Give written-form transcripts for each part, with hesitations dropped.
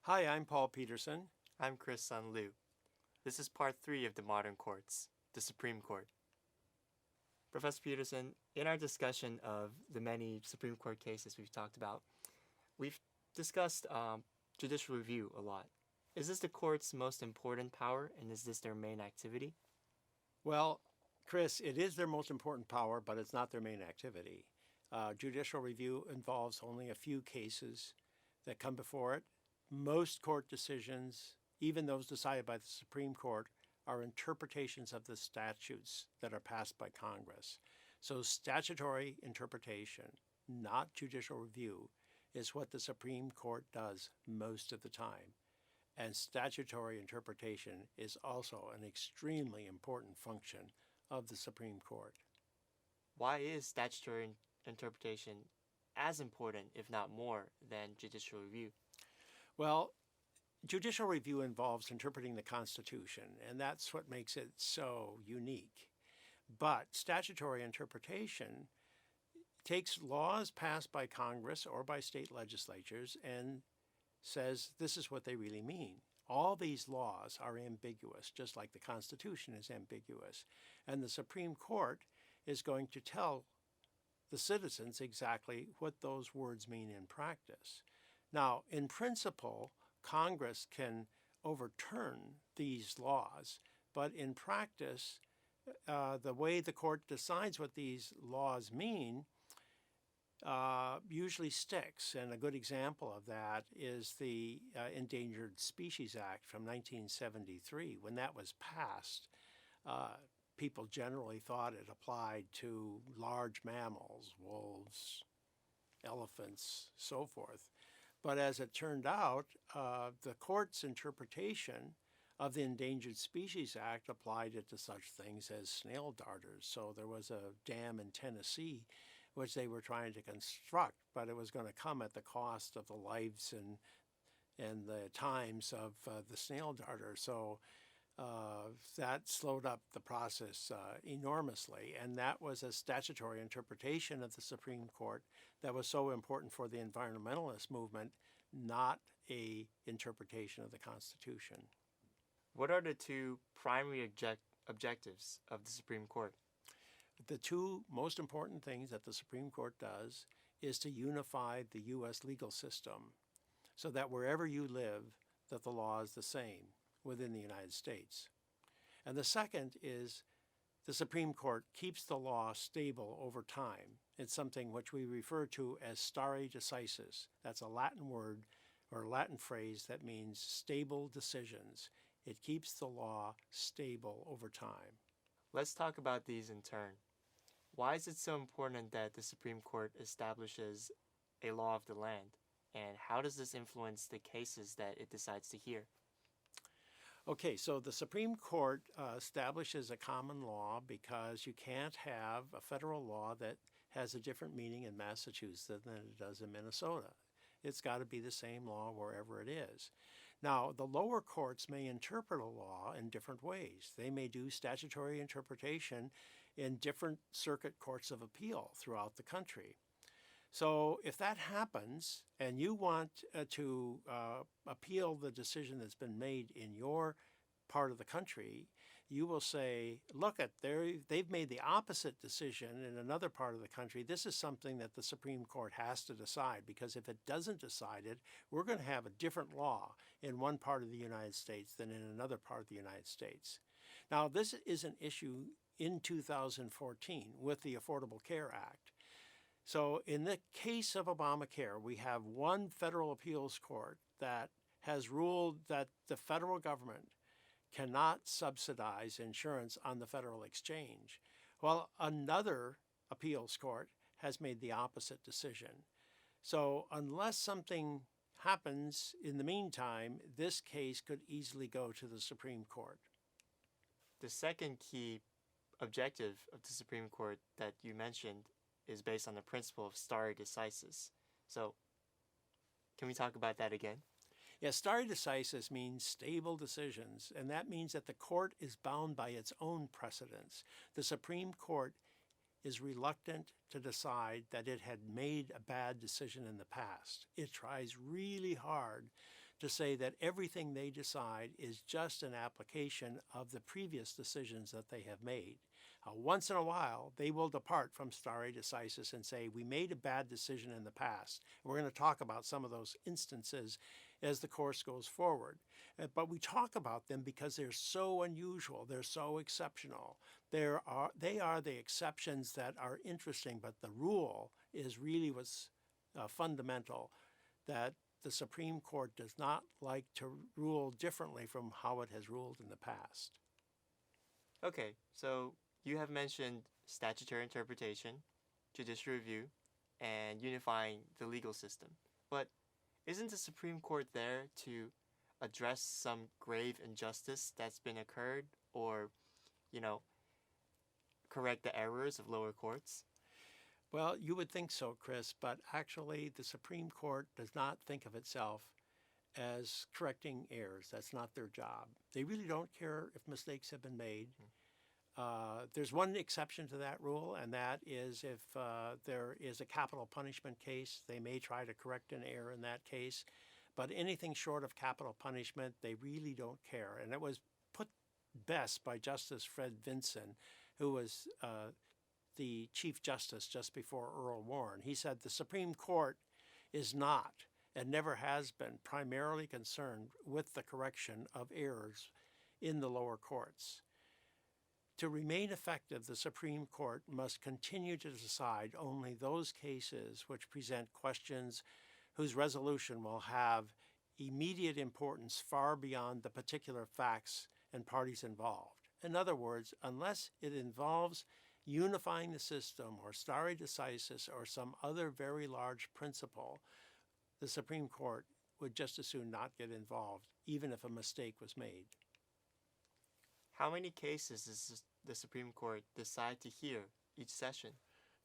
Hi, I'm Paul Peterson. I'm Chris Sun Liu. This is part 3 of the modern courts, the Supreme Court. Professor Peterson, in our discussion of the many Supreme Court cases we've talked about, we've discussed judicial review a lot. Is this the court's most important power, and is this their main activity? Well, Chris, it is their most important power, but it's not their main activity. Judicial review involves only a few cases that come before it. Most court decisions, even those decided by the Supreme Court, are interpretations of the statutes that are passed by Congress. So statutory interpretation, not judicial review, is what the Supreme Court does most of the time. And statutory interpretation is also an extremely important function of the Supreme Court. Why is statutory interpretation as important, if not more, than judicial review? Well, judicial review involves interpreting the Constitution, and that's what makes it so unique. But statutory interpretation takes laws passed by Congress or by state legislatures and says this is what they really mean. All these laws are ambiguous, just like the Constitution is ambiguous. And the Supreme Court is going to tell the citizens exactly what those words mean in practice. Now, in principle, Congress can overturn these laws, but in practice, the way the court decides what these laws mean usually sticks. And a good example of that is the Endangered Species Act from 1973. When that was passed, people generally thought it applied to large mammals, wolves, elephants, so forth. But as it turned out, the court's interpretation of the Endangered Species Act applied it to such things as snail darters. So there was a dam in Tennessee which they were trying to construct, but it was going to come at the cost of the lives and the times of the snail darter. So that slowed up the process enormously, and that was a statutory interpretation of the Supreme Court that was so important for the environmentalist movement, not a interpretation of the Constitution. What are the two primary objectives of the Supreme Court? The two most important things that the Supreme Court does is to unify the U.S. legal system so that wherever you live, that the law is the same within the United States. And the second is the Supreme Court keeps the law stable over time. It's something which we refer to as stare decisis. That's a Latin word or a Latin phrase that means stable decisions. It keeps the law stable over time. Let's talk about these in turn. Why is it so important that the Supreme Court establishes a law of the land? And how does this influence the cases that it decides to hear? Okay, so the Supreme Court establishes a common law because you can't have a federal law that has a different meaning in Massachusetts than it does in Minnesota. It's got to be the same law wherever it is. Now, the lower courts may interpret a law in different ways. They may do statutory interpretation in different circuit courts of appeal throughout the country. So if that happens and you want to appeal the decision that's been made in your part of the country, you will say, look, they've made the opposite decision in another part of the country. This is something that the Supreme Court has to decide, because if it doesn't decide it, we're going to have a different law in one part of the United States than in another part of the United States. Now, this is an issue in 2014 with the Affordable Care Act. So in the case of Obamacare, we have one federal appeals court that has ruled that the federal government cannot subsidize insurance on the federal exchange, while another appeals court has made the opposite decision. So unless something happens in the meantime, this case could easily go to the Supreme Court. The second key objective of the Supreme Court that you mentioned is based on the principle of stare decisis. So, can we talk about that again? Yeah, stare decisis means stable decisions, and that means that the court is bound by its own precedents. The Supreme Court is reluctant to decide that it had made a bad decision in the past. It tries really hard to say that everything they decide is just an application of the previous decisions that they have made. Once in a while, they will depart from stare decisis and say, we made a bad decision in the past. We're going to talk about some of those instances as the course goes forward. But we talk about them because they're so unusual, they're so exceptional. They are the exceptions that are interesting, but the rule is really what's fundamental, that the Supreme Court does not like to rule differently from how it has ruled in the past. Okay, so you have mentioned statutory interpretation, judicial review, and unifying the legal system. But isn't the Supreme Court there to address some grave injustice that's been occurred, or, correct the errors of lower courts? Well, you would think so, Chris, but actually the Supreme Court does not think of itself as correcting errors. That's not their job. They really don't care if mistakes have been made. There's one exception to that rule, and that is if there is a capital punishment case, they may try to correct an error in that case. But anything short of capital punishment, they really don't care. And it was put best by Justice Fred Vinson, who was the Chief Justice just before Earl Warren. He said the Supreme Court is not and never has been primarily concerned with the correction of errors in the lower courts. To remain effective, the Supreme Court must continue to decide only those cases which present questions whose resolution will have immediate importance far beyond the particular facts and parties involved. In other words, unless it involves unifying the system or stare decisis or some other very large principle, the Supreme Court would just as soon not get involved, even if a mistake was made. How many cases does the Supreme Court decide to hear each session?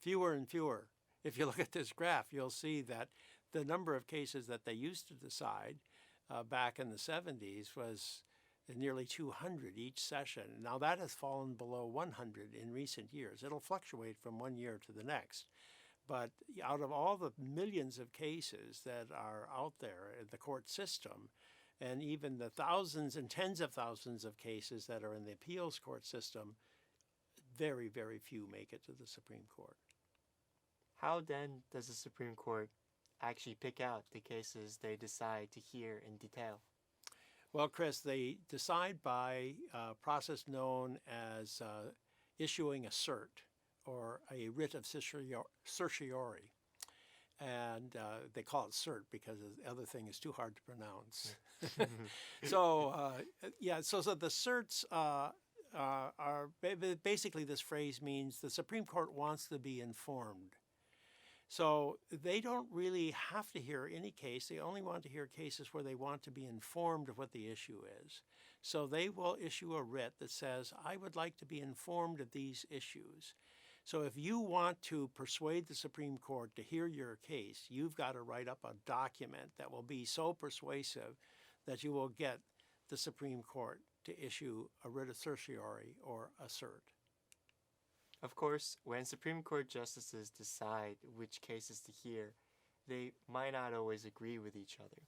Fewer and fewer. If you look at this graph, you'll see that the number of cases that they used to decide back in the 70s was nearly 200 each session. Now that has fallen below 100 in recent years. It'll fluctuate from one year to the next. But out of all the millions of cases that are out there in the court system, and even the thousands and tens of thousands of cases that are in the appeals court system, very, very few make it to the Supreme Court. How then does the Supreme Court actually pick out the cases they decide to hear in detail? Well, Chris, they decide by a process known as issuing a cert, or a writ of certiorari. And they call it cert because the other thing is too hard to pronounce. So the certs are basically, this phrase means the Supreme Court wants to be informed. So they don't really have to hear any case. They only want to hear cases where they want to be informed of what the issue is. So they will issue a writ that says, I would like to be informed of these issues. So if you want to persuade the Supreme Court to hear your case, you've got to write up a document that will be so persuasive that you will get the Supreme Court to issue a writ of certiorari or a cert. Of course, when Supreme Court justices decide which cases to hear, they might not always agree with each other.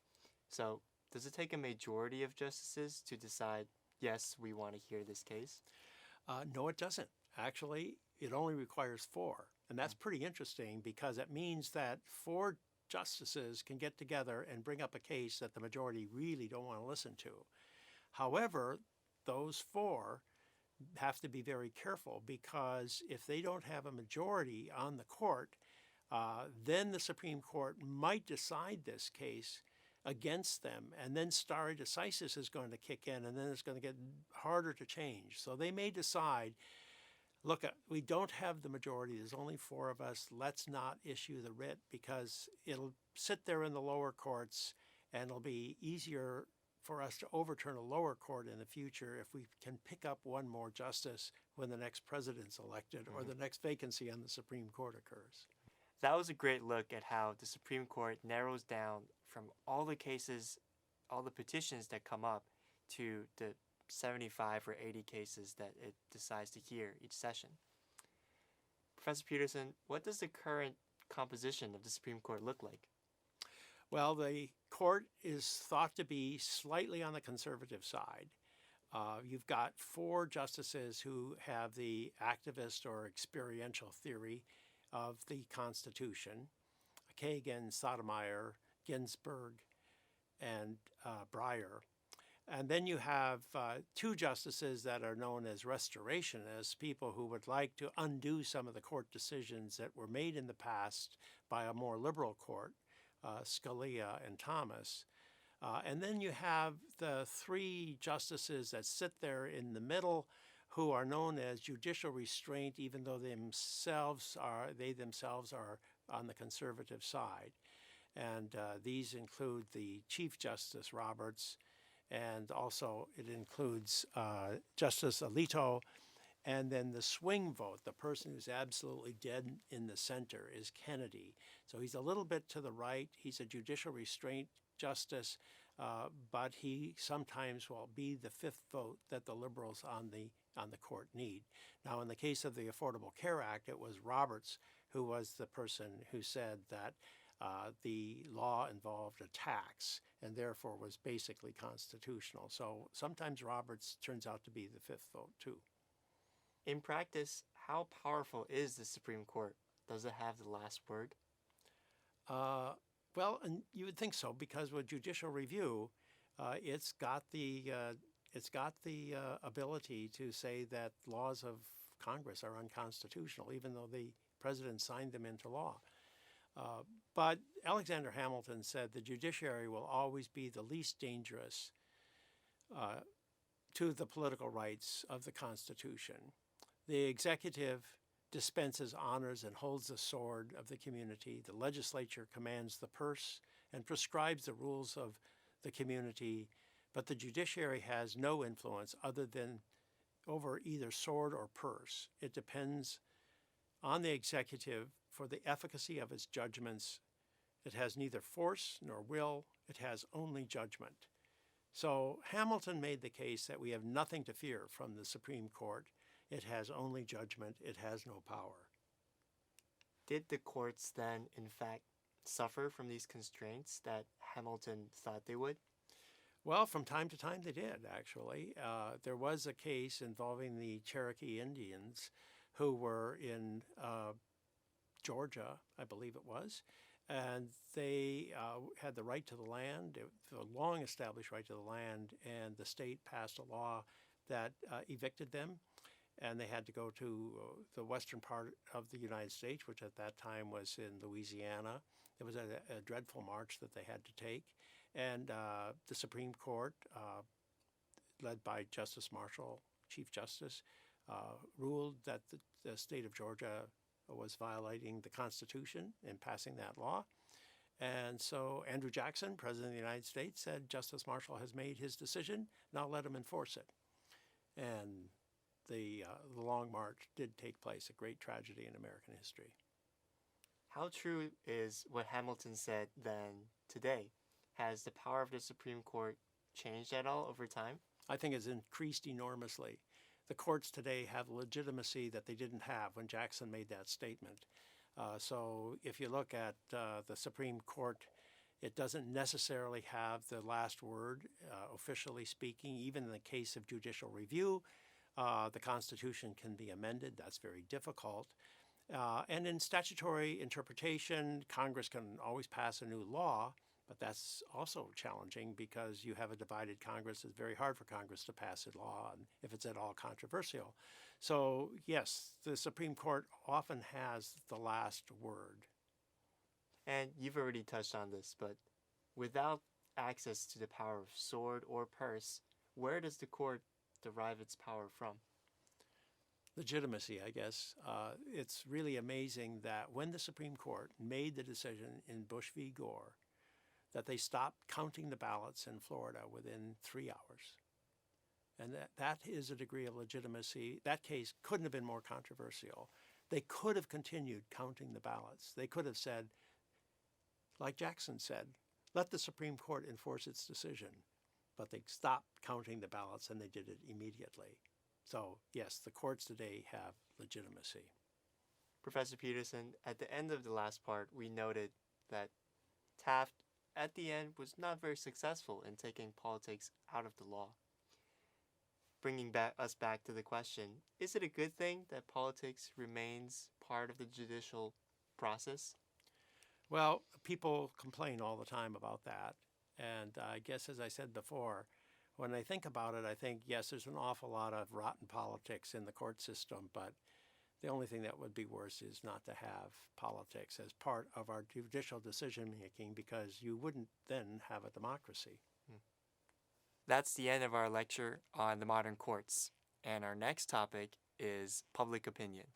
So, does it take a majority of justices to decide, yes, we want to hear this case? No, it doesn't. Actually, it only requires 4. And that's pretty interesting because it means that 4 justices can get together and bring up a case that the majority really don't want to listen to. However, those 4 have to be very careful because if they don't have a majority on the court, then the Supreme Court might decide this case against them, and then stare decisis is going to kick in, and then it's going to get harder to change. So they may decide, look, we don't have the majority, there's only 4 of us, let's not issue the writ because it'll sit there in the lower courts and it'll be easier for us to overturn a lower court in the future if we can pick up one more justice when the next president's elected or the next vacancy on the Supreme Court occurs. That was a great look at how the Supreme Court narrows down from all the cases, all the petitions that come up to the 75 or 80 cases that it decides to hear each session. Professor Peterson, what does the current composition of the Supreme Court look like? Well, the court is thought to be slightly on the conservative side. You've got four justices who have the activist or experiential theory of the Constitution: Kagan, Sotomayor, Ginsburg, and Breyer. And then you have two justices that are known as restorationists, people who would like to undo some of the court decisions that were made in the past by a more liberal court, Scalia and Thomas. And then you have the three justices that sit there in the middle who are known as judicial restraint, even though they themselves are on the conservative side. And these include the Chief Justice Roberts, and also it includes Justice Alito. And then the swing vote, the person who's absolutely dead in the center, is Kennedy. So he's a little bit to the right. He's a judicial restraint justice, but he sometimes will be the fifth vote that the liberals on the court need. Now, in the case of the Affordable Care Act, it was Roberts who was the person who said that the law involved a tax and therefore was basically constitutional. So sometimes Roberts turns out to be the fifth vote too. In practice, how powerful is the Supreme Court? Does it have the last word? Well, and you would think so, because with judicial review, it's got the ability to say that laws of Congress are unconstitutional, even though the president signed them into law. But Alexander Hamilton said the judiciary will always be the least dangerous to the political rights of the Constitution. The executive dispenses honors and holds the sword of the community. The legislature commands the purse and prescribes the rules of the community, but the judiciary has no influence other than over either sword or purse. It depends on the executive for the efficacy of its judgments. It has neither force nor will. It has only judgment. So Hamilton made the case that we have nothing to fear from the Supreme Court. It has only judgment. It has no power. Did the courts then, in fact, suffer from these constraints that Hamilton thought they would? Well, from time to time they did, actually. There was a case involving the Cherokee Indians who were in Georgia, I believe it was, and they had the right to the land, a long-established right to the land, and the state passed a law that evicted them, and they had to go to the western part of the United States, which at that time was in Louisiana. It was a dreadful march that they had to take, and the Supreme Court, led by Justice Marshall, Chief Justice, ruled that the state of Georgia was violating the Constitution in passing that law. And so Andrew Jackson, President of the United States, said, Justice Marshall has made his decision, now let him enforce it. And the Long March did take place, a great tragedy in American history. How true is what Hamilton said then today? Has the power of the Supreme Court changed at all over time? I think it's increased enormously. The courts today have legitimacy that they didn't have when Jackson made that statement. So if you look at the Supreme Court, it doesn't necessarily have the last word, officially speaking. Even in the case of judicial review, the Constitution can be amended. That's very difficult. And in statutory interpretation, Congress can always pass a new law, but that's also challenging because you have a divided Congress. It's very hard for Congress to pass a law, and if it's at all controversial. So yes, the Supreme Court often has the last word. And you've already touched on this, but without access to the power of sword or purse, where does the court derive its power from? Legitimacy, I guess. It's really amazing that when the Supreme Court made the decision in Bush v. Gore that they stopped counting the ballots in Florida within 3 hours. And that is a degree of legitimacy. That case couldn't have been more controversial. They could have continued counting the ballots. They could have said, like Jackson said, let the Supreme Court enforce its decision. But they stopped counting the ballots and they did it immediately. So yes, the courts today have legitimacy. Professor Peterson, at the end of the last part, we noted that Taft at the end was not very successful in taking politics out of the law. Bringing us back to the question, is it a good thing that politics remains part of the judicial process? Well, people complain all the time about that. And I guess, as I said before, when I think about it, I think, yes, there's an awful lot of rotten politics in the court system, but the only thing that would be worse is not to have politics as part of our judicial decision making, because you wouldn't then have a democracy. That's the end of our lecture on the modern courts. And our next topic is public opinion.